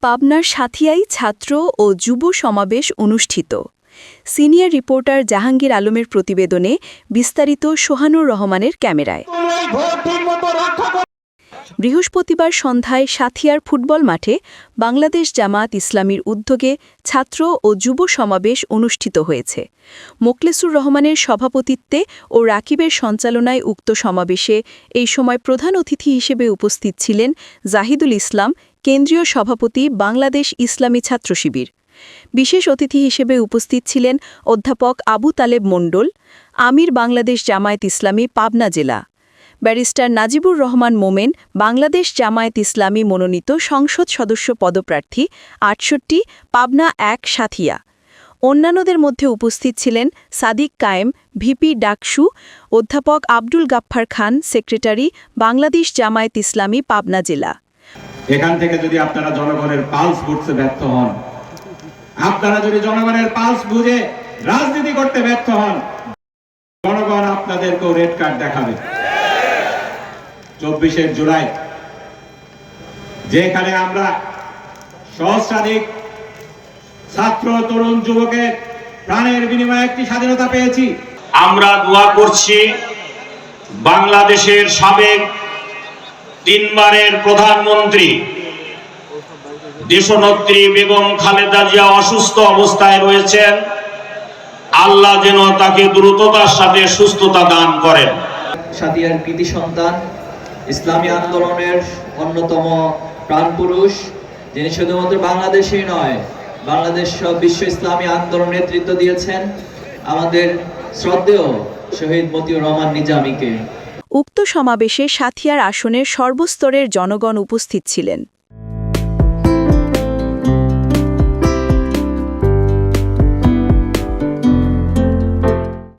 পাবনার সাথিয়ায় ছাত্র ও যুব সমাবেশ অনুষ্ঠিত। সিনিয়র রিপোর্টার জাহাঙ্গীর আলমের প্রতিবেদনে বিস্তারিত সোহানুর রহমানের ক্যামেরায়। বৃহস্পতিবার সন্ধ্যায় সাথিয়ার ফুটবল মাঠে বাংলাদেশ জামায়াত ইসলামীর উদ্যোগে ছাত্র ও যুব সমাবেশ অনুষ্ঠিত হয়েছে। মোখলেসুর রহমানের সভাপতিত্বে ও রাকিবের সঞ্চালনায় উক্ত সমাবেশে এই সময় প্রধান অতিথি হিসেবে উপস্থিত ছিলেন জাহিদুল ইসলাম, কেন্দ্রীয় সভাপতি, বাংলাদেশ ইসলামী ছাত্র শিবির। বিশেষ অতিথি হিসেবে উপস্থিত ছিলেন অধ্যাপক আবু তালেব মণ্ডল, আমির, বাংলাদেশ জামায়াত ইসলামী পাবনা জেলা, ব্যারিস্টার নাজিবুর রহমান মোমেন, বাংলাদেশ জামায়াত ইসলামী মনোনীত সংসদ সদস্য পদপ্রার্থী ৬৮, পাবনা ১ সাথিয়া। অন্যান্যদের মধ্যে উপস্থিত ছিলেন সাদিক কায়েম, ভিপি ডাকসু, অধ্যাপক আব্দুল গাফফার খান, সেক্রেটারি, বাংলাদেশ জামায়াত ইসলামী পাবনা জেলা। এখান থেকে যদি আপনারা জনগণের পালস বুঝতে ব্যর্থ হন, আপনারা যদি জনগণের পালস বুঝে রাজনীতি করতে ব্যর্থ হন, জনগণ আপনাদেরকেও রেড কার্ড দেখাবে। ২৪শে জুলাই যেখানে আমরা সহস্রাধিক ছাত্র, তরুণ, যুবকের প্রাণের বিনিময়ে একটি স্বাধীনতা পেয়েছি, আমরা দোয়া করছি বাংলাদেশের সাবেক ৩ বারের প্রধানমন্ত্রী দেশনেত্রী বেগম খালেদা জিয়া অসুস্থ অবস্থায় রয়েছেন, আল্লাহ যেন তাকে দ্রুততার সাথে সুস্থতা দান করেন। সাথিয়ার কৃতি সন্তান, ইসলামী আন্দোলনের অন্যতম প্রাণপুরুষ, যিনি শুধুমাত্র বাংলাদেশেই নয়, বাংলাদেশ সহ বিশ্ব ইসলামী আন্দোলন নেতৃত্ব দিয়েছেন, আমাদের শ্রদ্ধেয় শহীদ মতিউর রহমান নিজামীকে। উক্ত সমাবেশে সাথিয়ার আসনের সর্বস্তরের জনগণ উপস্থিত ছিলেন।